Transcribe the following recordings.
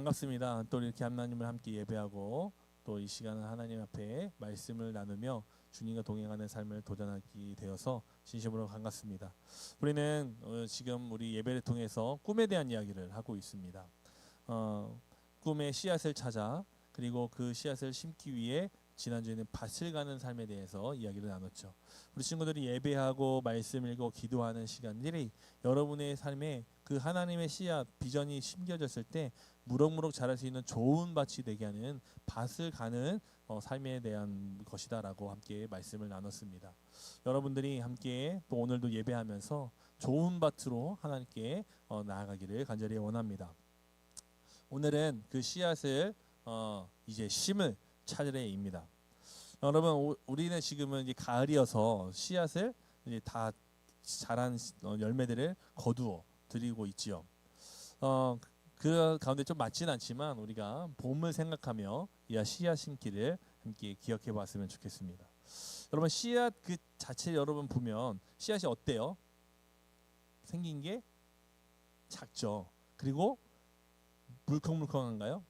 반갑습니다. 또 이렇게 하나님을 함께 예배하고 또 이 시간은 하나님 앞에 말씀을 나누며 주님과 동행하는 삶을 도전하게 되어서 진심으로 반갑습니다. 우리는 지금 우리 예배를 통해서 꿈에 대한 이야기를 하고 있습니다. 꿈의 씨앗을 찾아 그리고 그 씨앗을 심기 위해 지난주에는 밭을 가는 삶에 대해서 이야기를 나눴죠. 우리 친구들이 예배하고 말씀 읽고 기도하는 시간들이 여러분의 삶에 그 하나님의 씨앗 비전이 심겨졌을 때 무럭무럭 자랄 수 있는 좋은 밭이 되게 하는 밭을 가는 삶에 대한 것이다라고 함께 말씀을 나눴습니다. 여러분들이 함께 또 오늘도 예배하면서 좋은 밭으로 하나님께 나아가기를 간절히 원합니다. 오늘은 그 씨앗을 이제 심을 차례입니다. 여러분, 우리는 지금은 이제 가을이어서 씨앗을 이제 다 자란 열매들을 거두어 드리고 있지요. 그 가운데 좀 맞진 않지만 우리가 봄을 생각하며 이 씨앗 심기를 함께 기억해 봤으면 좋겠습니다. 여러분, 씨앗 그 자체 여러분 보면 씨앗이 어때요? 생긴 게 작죠. 그리고 물컹물컹한가요?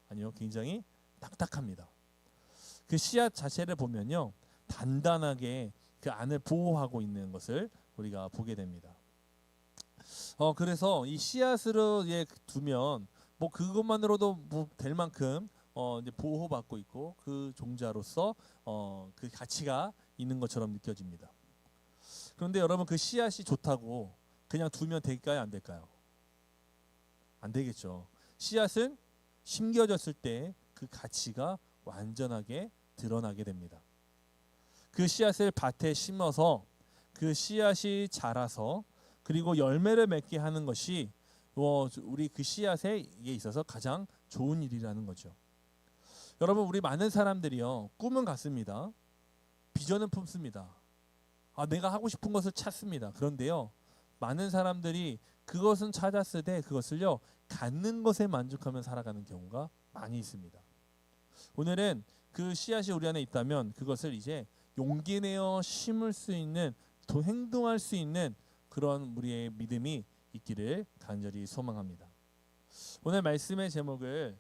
아니요, 굉장히 딱딱합니다. 그 씨앗 자체를 보면요, 단단하게 그 안을 보호하고 있는 것을 우리가 보게 됩니다. 그래서 이 씨앗으로 두면 뭐 그것만으로도 뭐 될 만큼 이제 보호받고 있고 그 종자로서 그 가치가 있는 것처럼 느껴집니다. 그런데 여러분, 그 씨앗이 좋다고 그냥 두면 될까요, 안 될까요? 안 되겠죠. 씨앗은 심겨졌을 때 그 가치가 완전하게 드러나게 됩니다. 그 씨앗을 밭에 심어서 그 씨앗이 자라서 그리고 열매를 맺게 하는 것이 우리 그 씨앗에 있어서 가장 좋은 일이라는 거죠. 여러분, 우리 많은 사람들이요, 꿈은 같습니다. 비전은 품습니다. 내가 하고 싶은 것을 찾습니다. 그런데요, 많은 사람들이 그것은 찾았을 때 그것을요, 갖는 것에 만족하며 살아가는 경우가 많이 있습니다. 오늘은 그 씨앗이 우리 안에 있다면 그것을 이제 용기 내어 심을 수 있는, 또 행동할 수 있는 그런 우리의 믿음이 있기를 간절히 소망합니다. 오늘 말씀의 제목을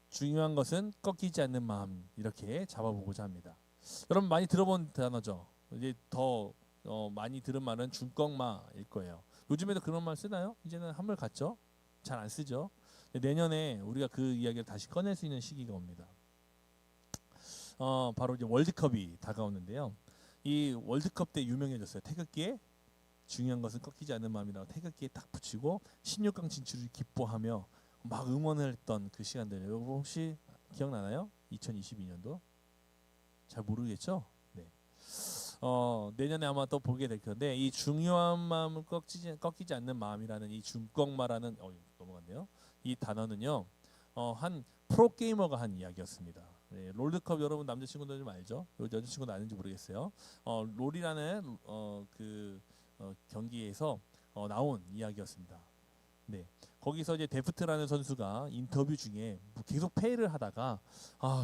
중요한 것은 꺾이지 않는 마음, 이렇게 잡아보고자 합니다. 여러분, 많이 들어본 단어죠. 이제 더 많이 들은 말은 중꺾마일 거예요. 요즘에도 그런 말 쓰나요? 이제는 한물 갔죠. 잘 안 쓰죠. 내년에 우리가 그 이야기를 다시 꺼낼 수 있는 시기가 옵니다. 바로 이제 월드컵이 다가오는데요. 이 월드컵 때 유명해졌어요. 태극기에 중요한 것은 꺾이지 않는 마음이라고 태극기에 딱 붙이고 16강 진출을 기뻐하며 막 응원을 했던 그 시간들, 여러분 혹시 기억나나요? 2022년도? 잘 모르겠죠? 네. 내년에 아마 또 보게 될 텐데, 이 중요한 마음을 꺾이지 않는 마음이라는 이 중꺾마라는 넘어갔네요. 이 단어는요, 한 프로게이머가 한 이야기였습니다. 네, 롤드컵 여러분 남자친구들 좀 알죠? 여자친구는 아는지 모르겠어요. 롤이라는 경기에서 나온 이야기였습니다. 네, 거기서 이제 데프트라는 선수가 인터뷰 중에 계속 패를 하다가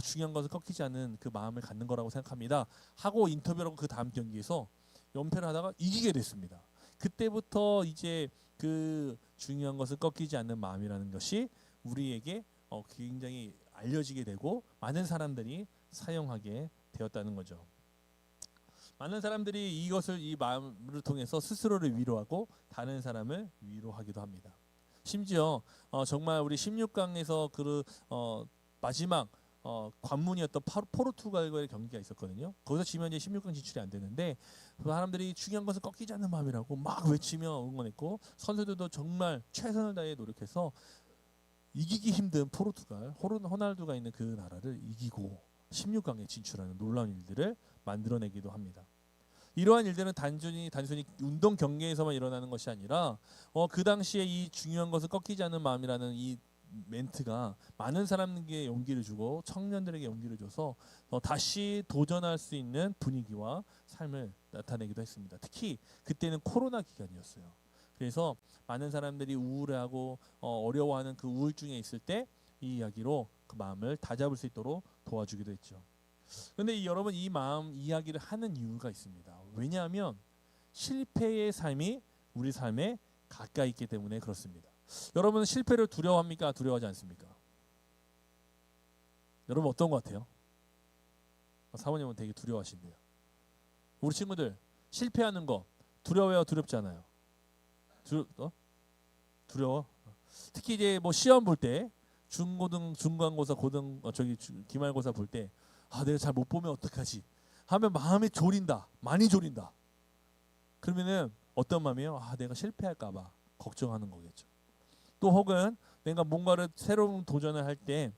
중요한 것은 꺾이지 않는 그 마음을 갖는 거라고 생각합니다 하고 인터뷰를 하고 그 다음 경기에서 연패를 하다가 이기게 됐습니다. 그때부터 이제 그 중요한 것은 꺾이지 않는 마음이라는 것이 우리에게 굉장히 알려지게 되고 많은 사람들이 사용하게 되었다는 거죠. 많은 사람들이 이 마음을 통해서 스스로를 위로하고 다른 사람을 위로하기도 합니다. 심지어 정말 우리 16강에서 마지막 관문이었던 포르투갈과의 경기가 있었거든요. 거기서 지면 이제 16강 진출이 안 되는데 그 사람들이 중요한 것은 꺾이지 않는 마음이라고 막 외치며 응원했고, 선수들도 정말 최선을 다해 노력해서 이기기 힘든 포르투갈, 호날두가 있는 그 나라를 이기고 16강에 진출하는 놀라운 일들을 만들어내기도 합니다. 이러한 일들은 단순히 운동 경기에서만 일어나는 것이 아니라 그 당시에 이 중요한 것은 꺾이지 않는 마음이라는 이 멘트가 많은 사람에게 용기를 주고 청년들에게 용기를 줘서 다시 도전할 수 있는 분위기와 삶을 나타내기도 했습니다. 특히 그때는 코로나 기간이었어요. 그래서 많은 사람들이 우울해하고 어려워하는 그 우울증에 있을 때 이 이야기로 그 마음을 다잡을 수 있도록 도와주기도 했죠. 그런데 여러분, 이 마음 이야기를 하는 이유가 있습니다. 왜냐하면 실패의 삶이 우리 삶에 가까이 있기 때문에 그렇습니다. 여러분은 실패를 두려워합니까? 두려워하지 않습니까? 여러분 어떤 것 같아요? 사모님은 되게 두려워하신대요. 우리 친구들 실패하는 거 두려워요? 두렵지 않아요? 두려워? 특히 이제 뭐 시험 볼 때 중간고사 기말고사 볼 때 내가 잘 못 보면 어떡하지 하면 마음이 졸인다. 많이 졸인다. 그러면은 어떤 마음이에요? 내가 실패할까 봐 걱정하는 거겠죠. 또 혹은 내가 뭔가를 새로운 도전을 할 때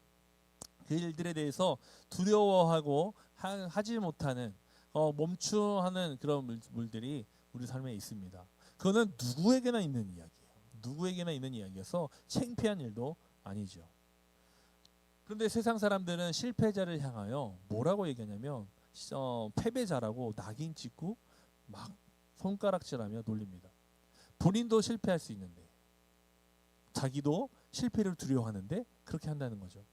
그 일들에 대해서 두려워하고 하지 못하는 멈추하는 그런 물들이 우리 삶에 있습니다. 그거는 누구에게나 있는 이야기예요. 누구에게나 있는 이야기여서 창피한 일도 아니죠. 그런데 세상 사람들은 실패자를 향하여 뭐라고 얘기하냐면 패배자라고 낙인 찍고 막 손가락질하며 놀립니다. 본인도 실패할 수 있는데 자기도 실패를 두려워하는데 그렇게 한다는 거죠.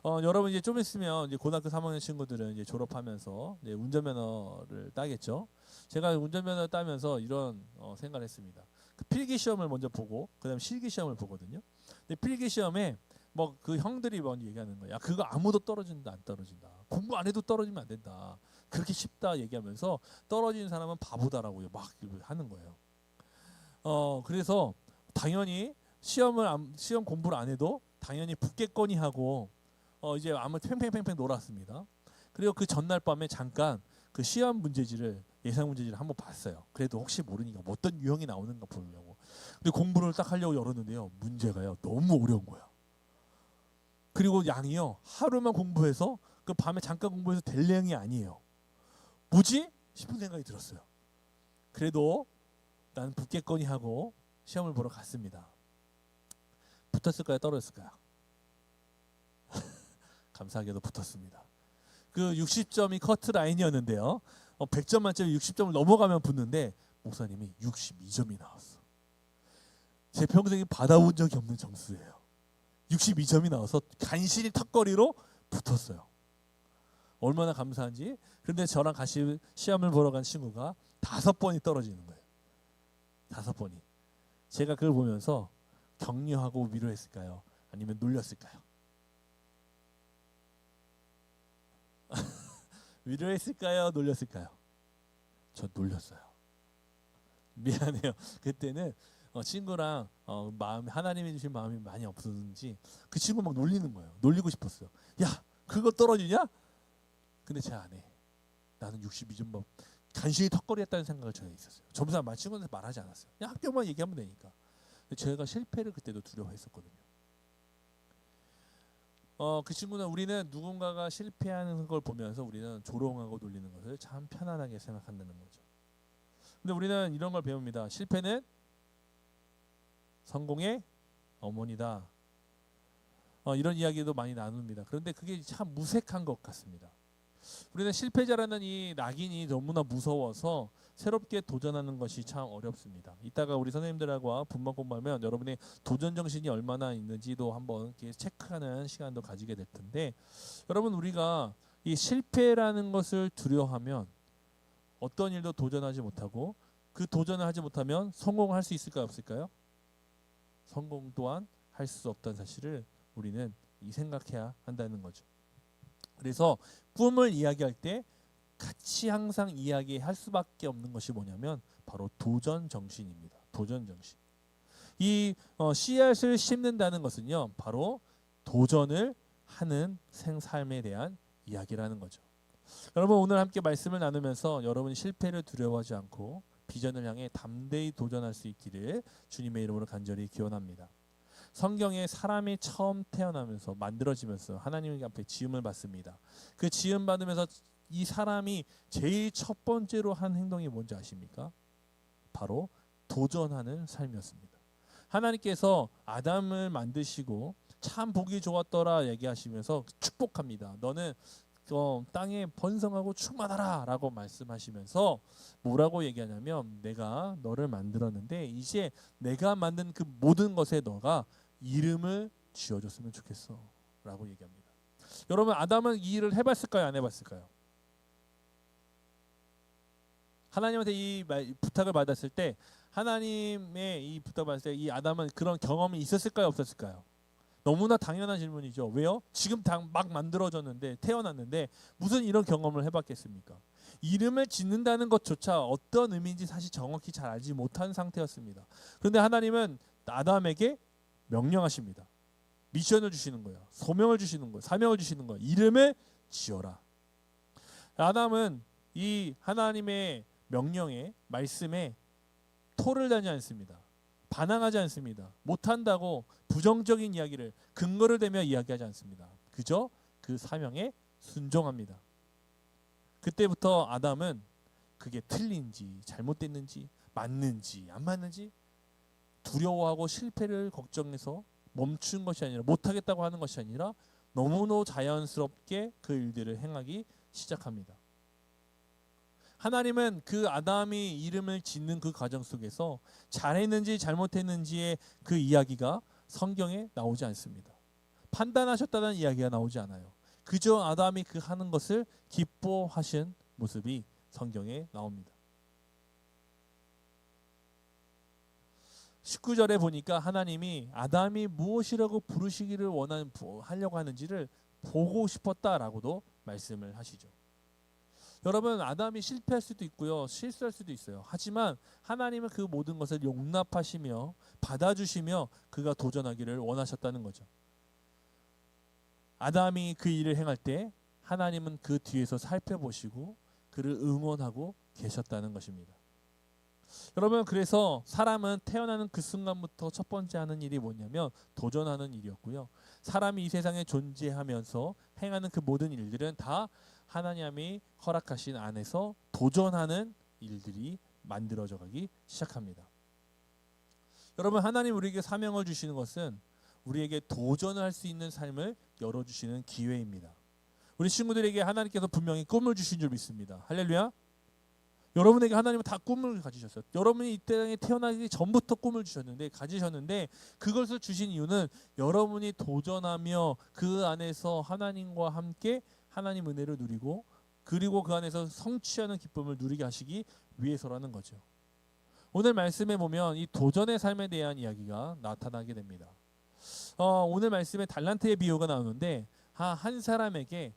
여러분 이제 좀 있으면 이제 고등학교 3학년 친구들은 이제 졸업하면서 이제 운전면허를 따겠죠. 제가 운전면허 따면서 이런 생각을 했습니다. 그 필기 시험을 먼저 보고 그다음 실기 시험을 보거든요. 근데 필기 시험에 뭐 그 형들이 먼저 얘기하는 거야. 그거 아무도 떨어진다 안 떨어진다. 공부 안 해도 떨어지면 안 된다. 그렇게 쉽다 얘기하면서 떨어지는 사람은 바보다라고 막 하는 거예요. 그래서 당연히 시험 공부를 안 해도 당연히 붙겠거니 하고 이제 아무 팽팽팽팽 놀았습니다. 그리고 그 전날 밤에 잠깐 그 시험 문제지를 예상 문제지를 한번 봤어요. 그래도 혹시 모르니까 뭐 어떤 유형이 나오는가 보려고. 근데 공부를 딱 하려고 열었는데요. 문제가요. 너무 어려운 거야. 그리고 양이요. 하루만 공부해서 그 밤에 잠깐 공부해서 될 내용이 아니에요. 뭐지? 싶은 생각이 들었어요. 그래도 나는 붙겠거니 하고 시험을 보러 갔습니다. 붙었을까요? 떨어졌을까요? 감사하게도 붙었습니다. 그 60점이 커트라인이었는데요. 100점 만점에 60점을 넘어가면 붙는데 목사님이 62점이 나왔어. 제 평생에 받아본 적이 없는 점수예요. 62점이 나와서 간신히 턱걸이로 붙었어요. 얼마나 감사한지. 그런데 저랑 같이 시험을 보러 간 친구가 5번이 떨어지는 거예요. 5번이. 제가 그걸 보면서 격려하고 위로했을까요? 아니면 놀렸을까요? 위로했을까요? 놀렸을까요? 저 놀렸어요. 미안해요. 그때는 친구랑 하나님이 주신 마음이 많이 없었는지 그 친구 막 놀리는 거예요. 놀리고 싶었어요. 야, 그거 떨어지냐? 근데 제 안에 나는 62점 간신히 턱걸이 했다는 생각을 저에 있었어요. 점수 안 맞힌 건데 말하지 않았어요. 그냥 학교만 얘기하면 되니까. 제가 실패를 그때도 두려워했었거든요. 그 친구는 우리는 누군가가 실패하는 걸 보면서 우리는 조롱하고 놀리는 것을 참 편안하게 생각한다는 거죠. 근데 우리는 이런 걸 배웁니다. 실패는 성공의 어머니다. 이런 이야기도 많이 나눕니다. 그런데 그게 참 무색한 것 같습니다. 우리는 실패자라는 이 낙인이 너무나 무서워서 새롭게 도전하는 것이 참 어렵습니다. 이따가 우리 선생님들하고 분만 공부하면 여러분의 도전 정신이 얼마나 있는지도 한번 이렇게 체크하는 시간도 가지게 될 텐데, 여러분 우리가 이 실패라는 것을 두려워하면 어떤 일도 도전하지 못하고 그 도전을 하지 못하면 성공할 수 있을까요? 없을까요? 성공 또한 할 수 없다는 사실을 우리는 생각해야 한다는 거죠. 그래서 꿈을 이야기할 때 같이 항상 이야기할 수밖에 없는 것이 뭐냐면 바로 도전 정신입니다. 도전 정신. 이 씨앗을 심는다는 것은요, 바로 도전을 하는 삶에 대한 이야기라는 거죠. 여러분 오늘 함께 말씀을 나누면서 여러분이 실패를 두려워하지 않고 비전을 향해 담대히 도전할 수 있기를 주님의 이름으로 간절히 기원합니다. 성경에 사람이 처음 태어나면서 만들어지면서 하나님 앞에 지음을 받습니다. 그 지음 받으면서 이 사람이 제일 첫 번째로 한 행동이 뭔지 아십니까? 바로 도전하는 삶이었습니다. 하나님께서 아담을 만드시고 참 보기 좋았더라 얘기하시면서 축복합니다. 너는 땅에 번성하고 충만하라 라고 말씀하시면서 뭐라고 얘기하냐면 내가 너를 만들었는데 이제 내가 만든 그 모든 것에 너가 이름을 지어줬으면 좋겠어 라고 얘기합니다. 여러분 아담은 이 일을 해봤을까요? 안 해봤을까요? 하나님한테 이 부탁을 받았을 때 하나님의 이 붙어봤을 때 이 아담은 그런 경험이 있었을까요, 없었을까요? 너무나 당연한 질문이죠. 왜요? 지금 막 만들어졌는데, 태어났는데 무슨 이런 경험을 해봤겠습니까? 이름을 짓는다는 것조차 어떤 의미인지 사실 정확히 잘 알지 못한 상태였습니다. 그런데 하나님은 아담에게 명령하십니다. 미션을 주시는 거예요. 소명을 주시는 거예요. 사명을 주시는 거예요. 이름을 지어라. 아담은 이 하나님의 명령에, 말씀에 토를 다지 않습니다. 반항하지 않습니다. 못한다고 부정적인 이야기를 근거를 대며 이야기하지 않습니다. 그저 그 사명에 순종합니다. 그때부터 아담은 그게 틀린지 잘못됐는지 맞는지 안 맞는지 두려워하고 실패를 걱정해서 멈춘 것이 아니라 못하겠다고 하는 것이 아니라 너무너무 자연스럽게 그 일들을 행하기 시작합니다. 하나님은 그 아담이 이름을 짓는 그 과정 속에서 잘했는지 잘못했는지의 그 이야기가 성경에 나오지 않습니다. 판단하셨다는 이야기가 나오지 않아요. 그저 아담이 그 하는 것을 기뻐하신 모습이 성경에 나옵니다. 19절에 보니까 하나님이 아담이 무엇이라고 부르시기를 하려고 하는지를 보고 싶었다라고도 말씀을 하시죠. 여러분, 아담이 실패할 수도 있고요, 실수할 수도 있어요. 하지만 하나님은 그 모든 것을 용납하시며 받아주시며 그가 도전하기를 원하셨다는 거죠. 아담이 그 일을 행할 때 하나님은 그 뒤에서 살펴보시고 그를 응원하고 계셨다는 것입니다. 여러분, 그래서 사람은 태어나는 그 순간부터 첫 번째 하는 일이 뭐냐면 도전하는 일이었고요. 사람이 이 세상에 존재하면서 행하는 그 모든 일들은 다 하나님이 허락하신 안에서 도전하는 일들이 만들어져 가기 시작합니다. 여러분, 하나님 우리에게 사명을 주시는 것은 우리에게 도전을 할 수 있는 삶을 열어주시는 기회입니다. 우리 친구들에게 하나님께서 분명히 꿈을 주신 줄 믿습니다. 할렐루야. 여러분에게 하나님은 다 꿈을 가지셨어요. 여러분이 이 땅에 태어나기 전부터 꿈을 가지셨는데 그것을 주신 이유는 여러분이 도전하며 그 안에서 하나님과 함께 하나님 은혜를 누리고 그리고 그 안에서 성취하는 기쁨을 누리게 하시기 위해서라는 거죠. 오늘 말씀에 보면 이 도전의 삶에 대한 이야기가 나타나게 됩니다. 오늘 말씀에 달란트의 비유가 나오는데 한 사람에게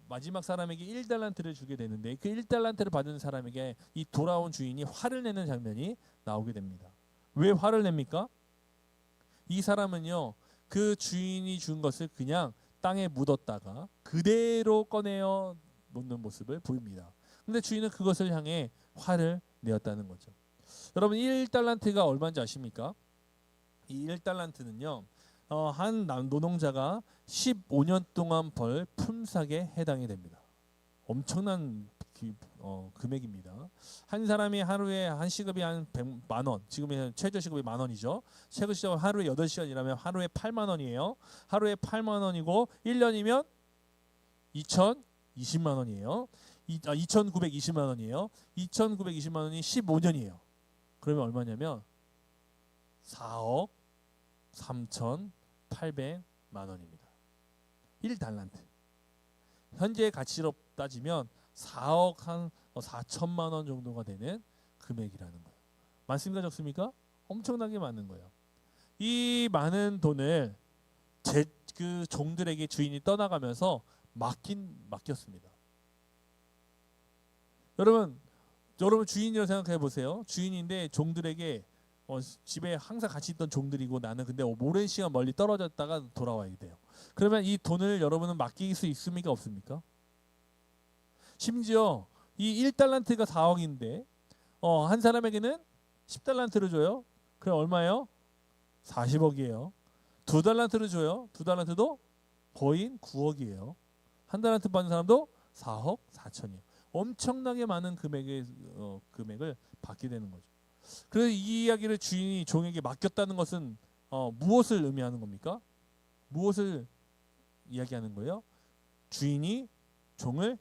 마지막 사람에게 1달란트를 주게 되는데 그 1달란트를 받은 사람에게 이 돌아온 주인이 화를 내는 장면이 나오게 됩니다. 왜 화를 냅니까? 이 사람은요, 그 주인이 준 것을 그냥 땅에 묻었다가 그대로 꺼내어 놓는 모습을 보입니다. 근데 주인은 그것을 향해 화를 내었다는 거죠. 여러분, 1달란트가 얼마인지 아십니까? 이 1달란트는요, 한 노동자가 15년 동안 벌 품삯에 해당이 됩니다. 엄청난 금액입니다. 한 사람이 하루에 한 시급이 한 100만 원, 지금의 최저 시급이 10,000원이죠. 최고 시급은 하루에 8시간 일하면 하루에 8만 원이에요. 하루에 8만 원이고 1년이면 2,020만 원이에요. 2,920만 원이에요. 2,920만 원이 15년이에요. 그러면 얼마냐면 4억 3,800만 원입니다. 1달란트. 현재 가치로 따지면 4억 한 4천만 원 정도가 되는 금액이라는 거예요. 많습니까, 적습니까? 엄청나게 많은 거예요. 이 많은 돈을 그 종들에게 주인이 떠나가면서 맡겼습니다. 여러분 주인이라고 생각해 보세요. 주인인데 종들에게 집에 항상 같이 있던 종들이고 나는 근데 오랜 시간 멀리 떨어졌다가 돌아와야 돼요. 그러면 이 돈을 여러분은 맡길 수 있습니까, 없습니까? 심지어 이 1달란트가 4억인데 한 사람에게는 10달란트를 줘요. 그럼 얼마예요? 40억이에요. 2달란트를 줘요. 2달란트도 거의 9억이에요. 한 달란트 받는 사람도 4억 4천이에요. 엄청나게 많은 금액을 받게 되는 거죠. 그래서 이 이야기를 주인이 종에게 맡겼다는 것은 무엇을 의미하는 겁니까? 무엇을 이야기하는 거예요? 주인이 종을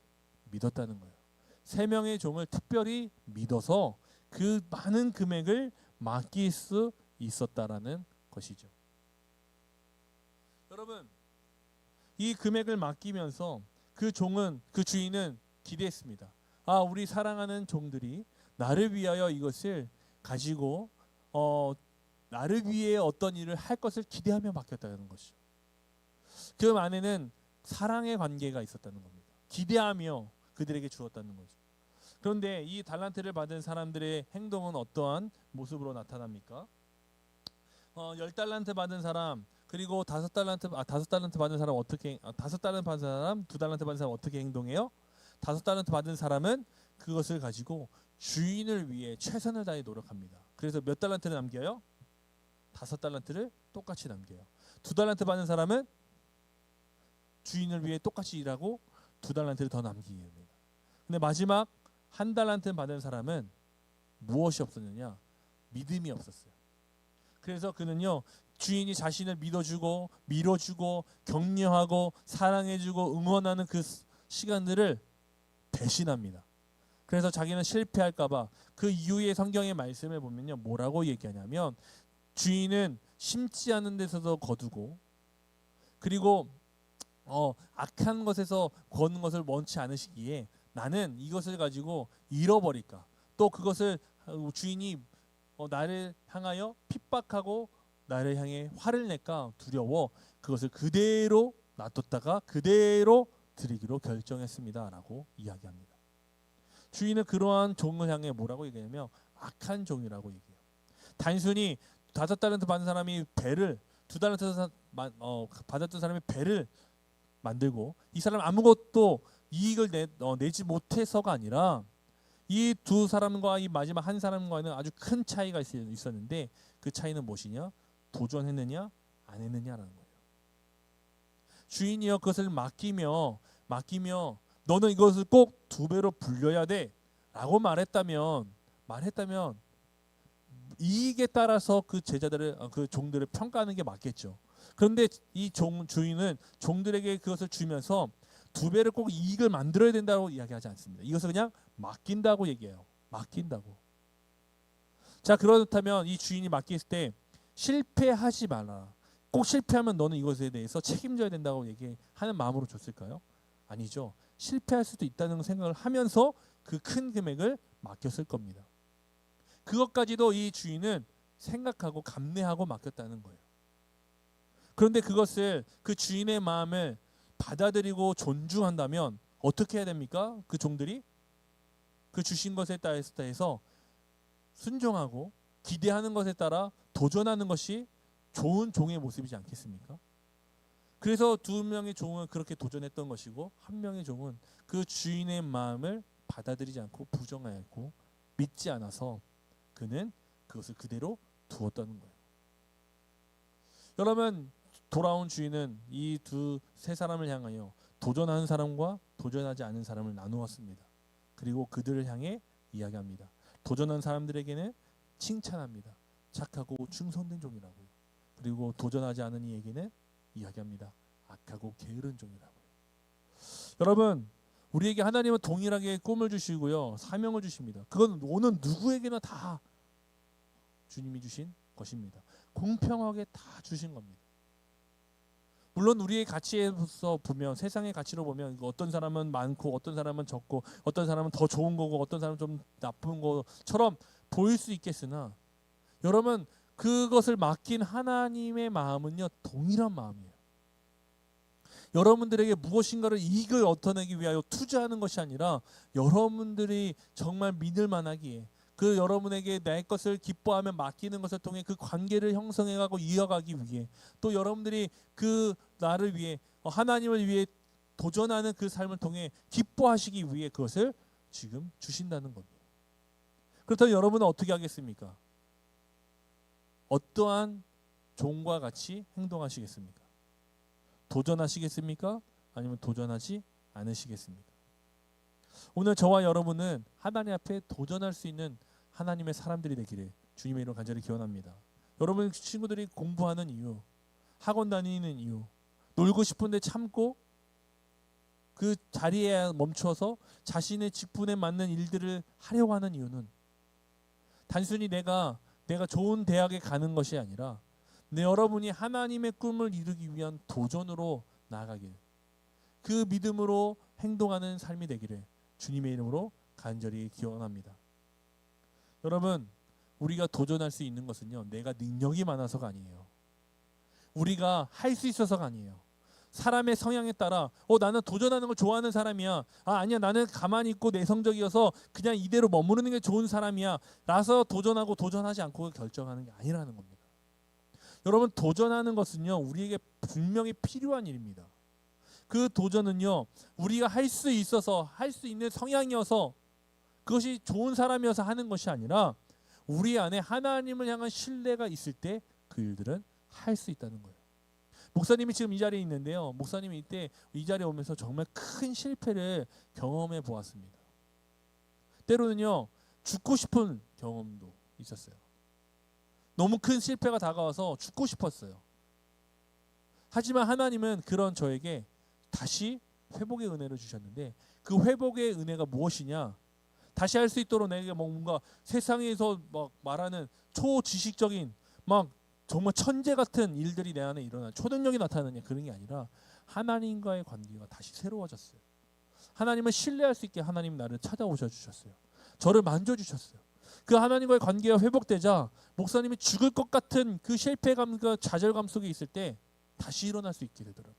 믿었다는 거예요. 3명의 종을 특별히 믿어서 그 많은 금액을 맡길 수 있었다라는 것이죠. 여러분, 이 금액을 맡기면서 그 주인은 기대했습니다. 우리 사랑하는 종들이 나를 위하여 이것을 가지고 나를 위해 어떤 일을 할 것을 기대하며 맡겼다는 것이죠. 그 안에는 사랑의 관계가 있었다는 겁니다. 기대하며 그들에게 주었다는 거죠. 그런데 이 달란트를 받은 사람들의 행동은 어떠한 모습으로 나타납니까? 10달란트 받은 사람, 그리고 5달란트 받은 사람 어떻게 5달란트 받은 사람, 2달란트 받은 사람 어떻게 행동해요? 5달란트 받은 사람은 그것을 가지고 주인을 위해 최선을 다해 노력합니다. 그래서 몇 달란트를 남겨요? 5달란트를 똑같이 남겨요. 2달란트 받은 사람은 주인을 위해 똑같이 일하고 2달란트를 더 남기게 됩니다. 근데 마지막 1달란트 받은 사람은 무엇이 없었느냐? 믿음이 없었어요. 그래서 그는요, 주인이 자신을 믿어주고 밀어주고 격려하고 사랑해주고 응원하는 그 시간들을 배신합니다. 그래서 자기는 실패할까봐 그 이후의 성경의 말씀을 보면요, 뭐라고 얘기하냐면 주인은 심지 않은 데서도 거두고, 그리고 악한 것에서 거는 것을 원치 않으시기에 나는 이것을 가지고 잃어버릴까, 또 그것을 주인이 나를 향하여 핍박하고 나를 향해 화를 낼까 두려워 그것을 그대로 놔뒀다가 그대로 드리기로 결정했습니다 라고 이야기합니다. 주인은 그러한 종을 향해 뭐라고 얘기하냐면 악한 종이라고 얘기해요. 단순히 5달란트 받은 사람이 배를 2달란트 받았던 사람이 배를 만들고 이 사람 아무것도 이익을 내지 못해서가 아니라 이 두 사람과 이 마지막 한 사람과는 아주 큰 차이가 있었는데 그 차이는 무엇이냐? 도전했느냐 안 했느냐라는 거예요. 주인이여 그것을 맡기며 너는 이것을 꼭 2배로 불려야 돼 라고 말했다면 이익에 따라서 그 제자들을 그 종들을 평가하는 게 맞겠죠. 그런데 이 주인은 종들에게 그것을 주면서 2배를 꼭 이익을 만들어야 된다고 이야기하지 않습니다. 이것을 그냥 맡긴다고 얘기해요. 맡긴다고. 자, 그렇다면 이 주인이 맡겼을 때 실패하지 말라. 꼭 실패하면 너는 이것에 대해서 책임져야 된다고 얘기하는 마음으로 줬을까요? 아니죠. 실패할 수도 있다는 생각을 하면서 그 큰 금액을 맡겼을 겁니다. 그것까지도 이 주인은 생각하고 감내하고 맡겼다는 거예요. 그런데 그것을 그 주인의 마음을 받아들이고 존중한다면 어떻게 해야 됩니까? 그 종들이 그 주신 것에 따라서 순종하고 기대하는 것에 따라 도전하는 것이 좋은 종의 모습이지 않겠습니까? 그래서 2명의 종은 그렇게 도전했던 것이고 1명의 종은 그 주인의 마음을 받아들이지 않고 부정하였고 믿지 않아서 그는 그것을 그대로 두었다는 거예요. 여러분, 돌아온 주인은 이 세 사람을 향하여 도전하는 사람과 도전하지 않은 사람을 나누었습니다. 그리고 그들을 향해 이야기합니다. 도전한 사람들에게는 칭찬합니다. 착하고 충성된 종이라고요. 그리고 도전하지 않은 이에게는 이야기합니다. 악하고 게으른 종이라고요. 여러분, 우리에게 하나님은 동일하게 꿈을 주시고요, 사명을 주십니다. 그건 오는 누구에게나 다 주님이 주신 것입니다. 공평하게 다 주신 겁니다. 물론 우리의 가치에서 보면, 세상의 가치로 보면 어떤 사람은 많고 어떤 사람은 적고 어떤 사람은 더 좋은 거고 어떤 사람은 좀 나쁜 것처럼 보일 수 있겠으나 여러분, 그것을 맡긴 하나님의 마음은요, 동일한 마음이에요. 여러분들에게 무엇인가를 이익을 얻어내기 위하여 투자하는 것이 아니라 여러분들이 정말 믿을 만하기에 그 여러분에게 내 것을 기뻐하며 맡기는 것을 통해 그 관계를 형성해가고 이어가기 위해, 또 여러분들이 그 나를 위해 하나님을 위해 도전하는 그 삶을 통해 기뻐하시기 위해 그것을 지금 주신다는 겁니다. 그렇다면 여러분은 어떻게 하겠습니까? 어떠한 종과 같이 행동하시겠습니까? 도전하시겠습니까? 아니면 도전하지 않으시겠습니까? 오늘 저와 여러분은 하나님 앞에 도전할 수 있는 하나님의 사람들이 되기를 주님의 이름 간절히 기원합니다. 여러분 친구들이 공부하는 이유, 학원 다니는 이유, 놀고 싶은데 참고 그 자리에 멈춰서 자신의 직분에 맞는 일들을 하려고 하는 이유는 단순히 내가 좋은 대학에 가는 것이 아니라 여러분이 하나님의 꿈을 이루기 위한 도전으로 나아가길, 그 믿음으로 행동하는 삶이 되기를 주님의 이름으로 간절히 기원합니다. 여러분, 우리가 도전할 수 있는 것은요, 내가 능력이 많아서가 아니에요. 우리가 할 수 있어서가 아니에요. 사람의 성향에 따라 나는 도전하는 걸 좋아하는 사람이야. 아니야, 나는 가만히 있고 내성적이어서 그냥 이대로 머무르는 게 좋은 사람이야 라서 도전하고 도전하지 않고 결정하는 게 아니라는 겁니다. 여러분, 도전하는 것은요, 우리에게 분명히 필요한 일입니다. 그 도전은요, 우리가 할 수 있어서, 할 수 있는 성향이어서, 그것이 좋은 사람이어서 하는 것이 아니라 우리 안에 하나님을 향한 신뢰가 있을 때 그 일들은 할 수 있다는 거예요. 목사님이 지금 이 자리에 있는데요, 목사님이 이때 이 자리에 오면서 정말 큰 실패를 경험해 보았습니다. 때로는요, 죽고 싶은 경험도 있었어요. 너무 큰 실패가 다가와서 죽고 싶었어요. 하지만 하나님은 그런 저에게 다시 회복의 은혜를 주셨는데, 그 회복의 은혜가 무엇이냐? 다시 할 수 있도록 내게 뭔가 세상에서 막 말하는 초지식적인 막 정말 천재 같은 일들이 내 안에 일어나 초능력이 나타나느냐, 그런 게 아니라 하나님과의 관계가 다시 새로워졌어요. 하나님을 신뢰할 수 있게 하나님 나를 찾아오셔 주셨어요. 저를 만져주셨어요. 그 하나님과의 관계가 회복되자 목사님이 죽을 것 같은 그 실패감과 좌절감 속에 있을 때 다시 일어날 수 있게 되더라고요.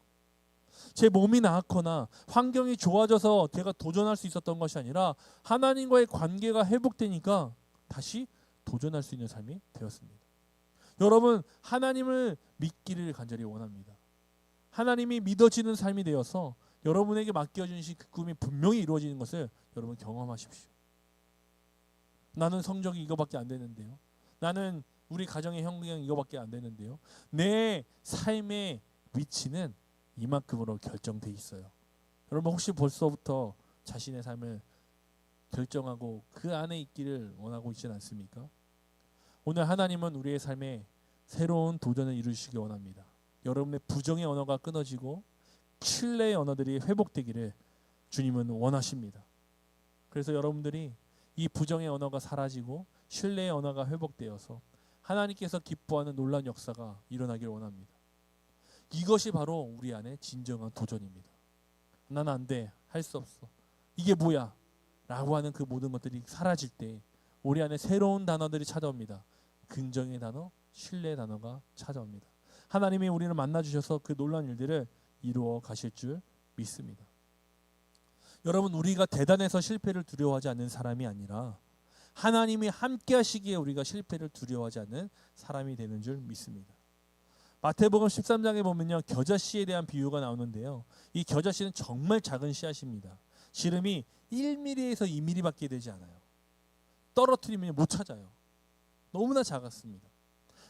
제 몸이 나았거나 환경이 좋아져서 제가 도전할 수 있었던 것이 아니라 하나님과의 관계가 회복되니까 다시 도전할 수 있는 삶이 되었습니다. 여러분, 하나님을 믿기를 간절히 원합니다. 하나님이 믿어지는 삶이 되어서 여러분에게 맡겨주신 그 꿈이 분명히 이루어지는 것을 여러분 경험하십시오. 나는 성적이 이거밖에 안 되는데요. 나는 우리 가정의 형경 이거밖에 안 되는데요. 내 삶의 위치는 이만큼으로 결정돼 있어요. 여러분, 혹시 벌써부터 자신의 삶을 결정하고 그 안에 있기를 원하고 있지는 않습니까? 오늘 하나님은 우리의 삶에 새로운 도전을 이루시기 원합니다. 여러분의 부정의 언어가 끊어지고 신뢰의 언어들이 회복되기를 주님은 원하십니다. 그래서 여러분들이 이 부정의 언어가 사라지고 신뢰의 언어가 회복되어서 하나님께서 기뻐하는 놀라운 역사가 일어나길 원합니다. 이것이 바로 우리 안에 진정한 도전입니다. 난 안 돼, 할 수 없어, 이게 뭐야 라고 하는 그 모든 것들이 사라질 때 우리 안에 새로운 단어들이 찾아옵니다. 긍정의 단어, 신뢰의 단어가 찾아옵니다. 하나님이 우리를 만나주셔서 그 놀라운 일들을 이루어 가실 줄 믿습니다. 여러분, 우리가 대단해서 실패를 두려워하지 않는 사람이 아니라 하나님이 함께 하시기에 우리가 실패를 두려워하지 않는 사람이 되는 줄 믿습니다. 마태복음 13장에 보면요, 겨자씨에 대한 비유가 나오는데요, 이 겨자씨는 정말 작은 씨앗입니다. 지름이 1mm에서 2mm밖에 되지 않아요. 떨어뜨리면 못 찾아요. 너무나 작았습니다.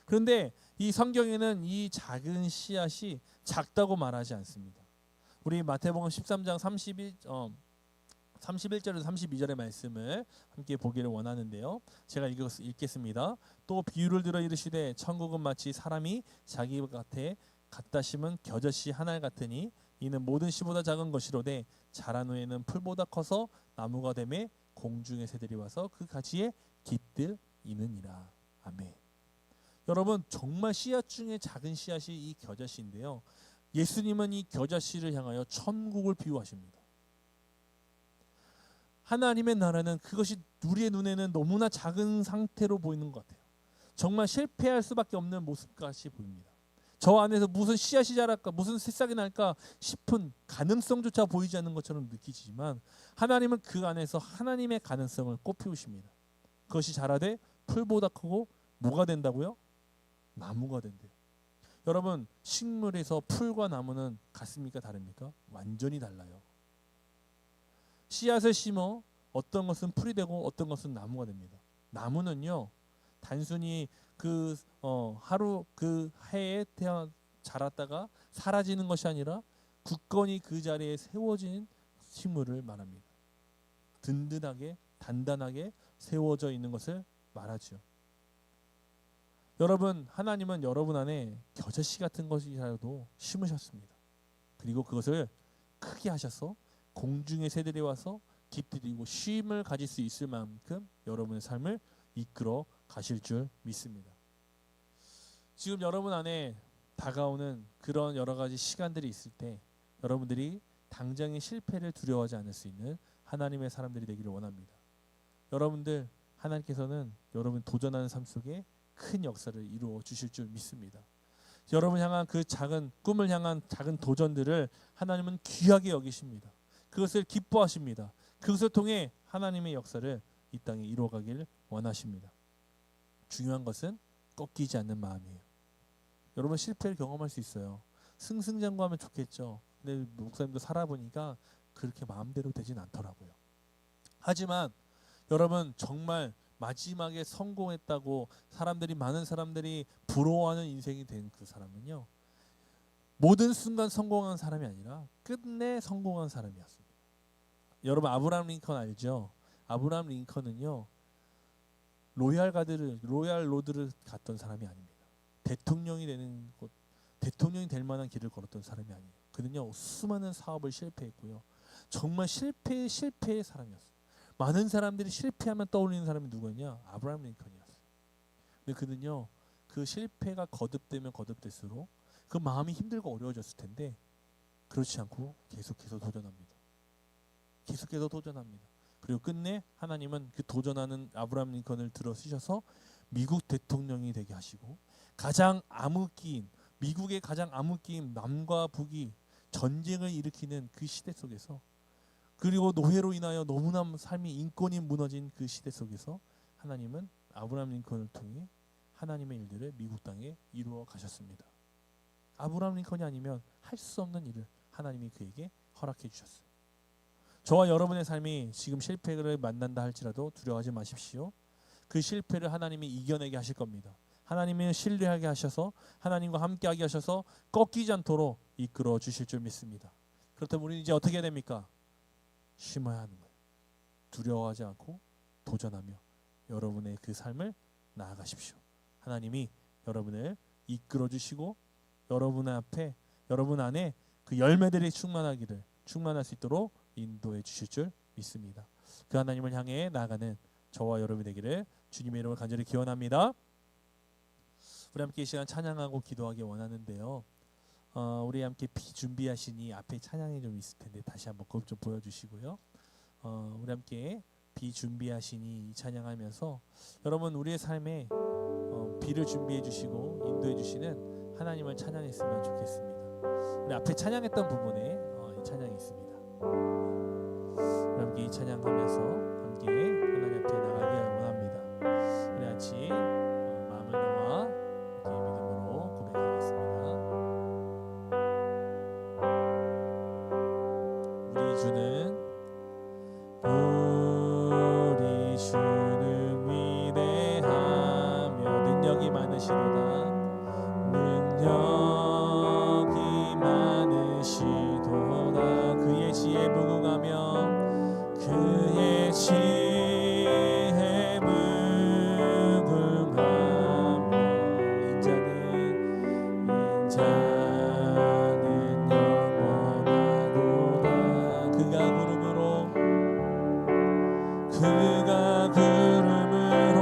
그런데 이 성경에는 이 작은 씨앗이 작다고 말하지 않습니다. 우리 마태복음 13장 31절에서 32절의 말씀을 함께 보기를 원하는데요, 제가 읽겠습니다. 또 비유를 들어 이르시되 천국은 마치 사람이 자기 밭에 갖다 심은 겨자씨 하나 같으니 이는 모든 씨보다 작은 것이로되 자란 후에는 풀보다 커서 나무가 되매 공중의 새들이 와서 그 가지에 깃들이느니라. 아멘. 여러분, 정말 씨앗 중에 작은 씨앗이 이 겨자씨인데요, 예수님은 이 겨자씨를 향하여 천국을 비유하십니다. 하나님의 나라는 그것이 우리의 눈에는 너무나 작은 상태로 보이는 것 같아요. 정말 실패할 수밖에 없는 모습같이 보입니다. 저 안에서 무슨 씨앗이 자랄까, 무슨 새싹이 날까 싶은 가능성조차 보이지 않는 것처럼 느끼지만 하나님은 그 안에서 하나님의 가능성을 꽃피우십니다. 그것이 자라되 풀보다 크고 뭐가 된다고요? 나무가 된대요. 여러분, 식물에서 풀과 나무는 같습니까? 다릅니까? 완전히 달라요. 씨앗을 심어 어떤 것은 풀이 되고 어떤 것은 나무가 됩니다. 나무는요, 단순히 하루 그 해에 자랐다가 사라지는 것이 아니라 굳건히 그 자리에 세워진 식물을 말합니다. 든든하게 단단하게 세워져 있는 것을 말하죠. 여러분, 하나님은 여러분 안에 겨자씨 같은 것이라도 심으셨습니다. 그리고 그것을 크게 하셔서 공중의 새들이 와서 깃들이고 쉼을 가질 수 있을 만큼 여러분의 삶을 이끌어 가실 줄 믿습니다. 지금 여러분 안에 다가오는 그런 여러 가지 시간들이 있을 때 여러분들이 당장의 실패를 두려워하지 않을 수 있는 하나님의 사람들이 되기를 원합니다. 여러분들 하나님께서는 여러분 도전하는 삶 속에 큰 역사를 이루어 주실 줄 믿습니다. 여러분 향한 그 작은 꿈을 향한 작은 도전들을 하나님은 귀하게 여기십니다. 그것을 기뻐하십니다. 그것을 통해 하나님의 역사를 이 땅에 이루어가길 원하십니다. 중요한 것은 꺾이지 않는 마음이에요. 여러분 실패를 경험할 수 있어요. 승승장구하면 좋겠죠. 근데 목사님도 살아보니까 그렇게 마음대로 되진 않더라고요. 하지만 여러분 정말 마지막에 성공했다고 많은 사람들이 부러워하는 인생이 된 그 사람은요, 모든 순간 성공한 사람이 아니라 끝내 성공한 사람이었습니다. 여러분 아브라함 링컨 알죠? 아브라함 링컨은요 로얄 로드를 갔던 사람이 아닙니다. 대통령이 될 만한 길을 걸었던 사람이 아니에요. 그는요 수많은 사업을 실패했고요. 정말 실패의 사람이었어요. 많은 사람들이 실패하면 떠올리는 사람이 누구냐? 아브라함 링컨이었어요. 근데 그는요 그 실패가 거듭되면 거듭될수록 그 마음이 힘들고 어려워졌을 텐데 그렇지 않고 계속해서 도전합니다. 그리고 끝내 하나님은 그 도전하는 아브라함 링컨을 들어 쓰셔서 미국 대통령이 되게 하시고, 미국의 가장 암흑기인 남과 북이 전쟁을 일으키는 그 시대 속에서, 그리고 노예로 인하여 너무나 삶이 인권이 무너진 그 시대 속에서 하나님은 아브라함 링컨을 통해 하나님의 일들을 미국 땅에 이루어 가셨습니다. 아브라함 링컨이 아니면 할 수 없는 일을 하나님이 그에게 허락해 주셨어요. 저와 여러분의 삶이 지금 실패를 만난다 할지라도 두려워하지 마십시오. 그 실패를 하나님이 이겨내게 하실 겁니다. 하나님을 신뢰하게 하셔서 하나님과 함께하게 하셔서 꺾이지 않도록 이끌어 주실 줄 믿습니다. 그렇다면 우리는 이제 어떻게 해야 됩니까? 심어야 하는 거예요. 두려워하지 않고 도전하며 여러분의 그 삶을 나아가십시오. 하나님이 여러분을 이끌어 주시고 여러분 안에 그 열매들이 충만할 수 있도록 인도해 주실 줄 믿습니다. 그 하나님을 향해 나아가는 저와 여러분이 되기를 주님의 이름으로 간절히 기원합니다. 우리 함께 이 시간 찬양하고 기도하기 원하는데요. 우리 함께 비준비하시니 앞에 찬양이 좀 있을 텐데 다시 한번 그것 좀 보여주시고요. 우리 함께 비준비하시니 찬양하면서 여러분 우리의 삶에 비를 준비해 주시고 인도해 주시는 하나님을 찬양했으면 좋겠습니다. 우리 앞에 찬양했던 부분에 이 찬양이 있습니다. 우리 함께 이 찬양하면서 함께 하나님 앞에 나가기 원합니다. 우리 같이 마음을 놓아 함께 믿음으로 고백하겠습니다. 우리 주는 위대하며 능력이 많으시도다. 그의 지혜에 무궁하며 그의 지혜에 무궁하며 인자는 영원하도다. 그가 구름으로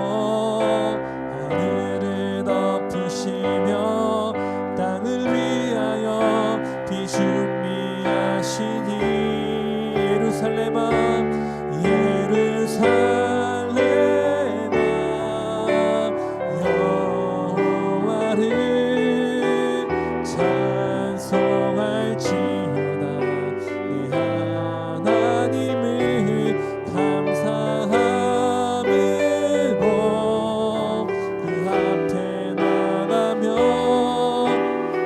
하늘을 덮으시며 땅을 위하여 비준비하시니 예루살렘아 여호와를 찬송할지어다. 네 하나님을 감사함으로 그 앞에 나가며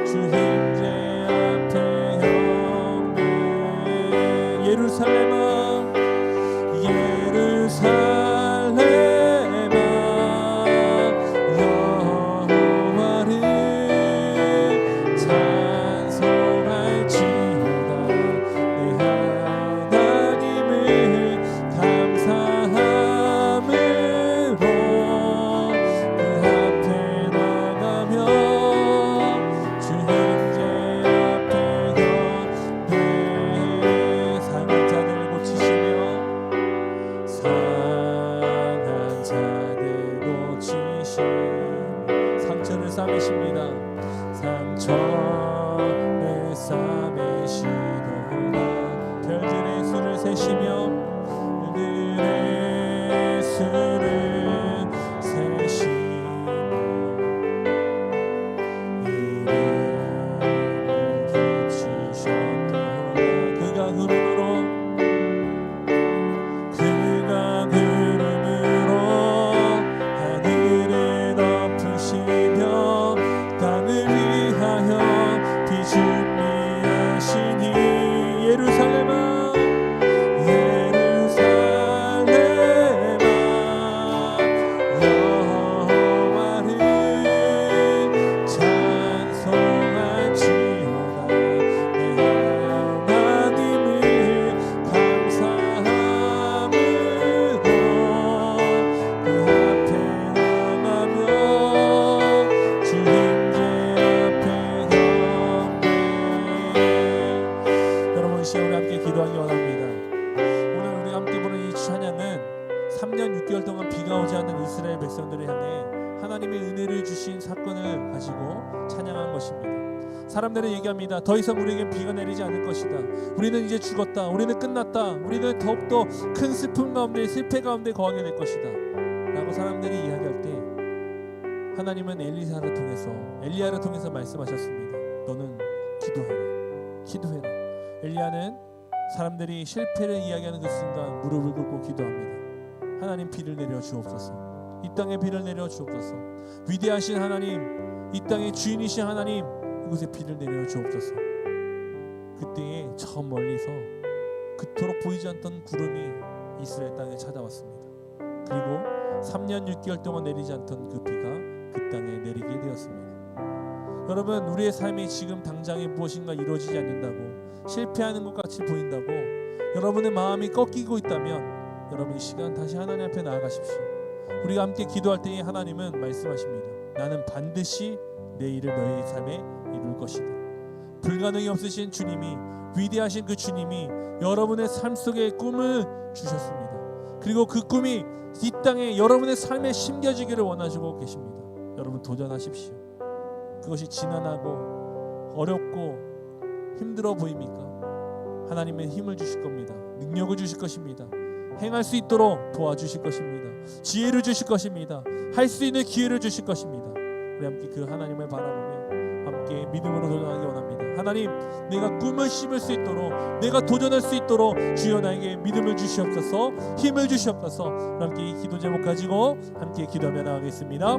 주 임재 앞에 경배. 예루살렘아 여호와를 찬송할지어다. 내 하나님을 감사함으로 그 앞에 나가며 주 임재 앞에 경배. 상한 자들 고치시며 상처를 싸매십니다. 상처를 싸매시도다. 별들의 수를 세시며 별들의 수를 예루살렘아 우리 함께 기도하기 원합니다. 오늘 우리 함께 부르는 이 찬양은 3년 6개월 동안 비가 오지 않는 이스라엘 백성들을 향해 하나님의 은혜를 주신 사건을 가지고 찬양한 것입니다. 사람들은 얘기합니다. 더 이상 우리에게 비가 내리지 않을 것이다. 우리는 이제 죽었다. 우리는 끝났다. 우리는 더욱더 큰 슬픔 가운데 실패 가운데 거하게 될 것이다 라고 사람들이 이야기할 때 하나님은 엘리야를 통해서 말씀하셨습니다. 너는 기도해라. 엘리야는 사람들이 실패를 이야기하는 그 순간 무릎을 꿇고 기도합니다. 하나님 비를 내려 주옵소서. 이 땅에 비를 내려 주옵소서. 위대하신 하나님, 이 땅의 주인이신 하나님, 이곳에 비를 내려 주옵소서. 그때에 저 멀리서 그토록 보이지 않던 구름이 이스라엘 땅에 찾아왔습니다. 그리고 3년 6개월 동안 내리지 않던 그 비가 그 땅에 내리게 되었습니다. 여러분, 우리의 삶이 지금 당장에 무엇인가 이루어지지 않는다고, 실패하는 것 같이 보인다고 여러분의 마음이 꺾이고 있다면 여러분 이 시간 다시 하나님 앞에 나아가십시오. 우리가 함께 기도할 때에 하나님은 말씀하십니다. 나는 반드시 내 일을 너희의 삶에 이룰 것이다. 불가능이 없으신 주님이, 위대하신 그 주님이 여러분의 삶 속에 꿈을 주셨습니다. 그리고 그 꿈이 이 땅에 여러분의 삶에 심겨지기를 원하시고 계십니다. 여러분 도전하십시오. 그것이 지난하고 어렵고 힘들어 보입니까? 하나님의 힘을 주실 겁니다. 능력을 주실 것입니다. 행할 수 있도록 도와주실 것입니다. 지혜를 주실 것입니다. 할 수 있는 기회를 주실 것입니다. 우리 함께 그 하나님을 바라보며 함께 믿음으로 도전하기 원합니다. 하나님, 내가 꿈을 심을 수 있도록, 내가 도전할 수 있도록 주여 나에게 믿음을 주시옵소서, 힘을 주시옵소서. 함께 이 기도 제목 가지고 함께 기도하며 나가겠습니다.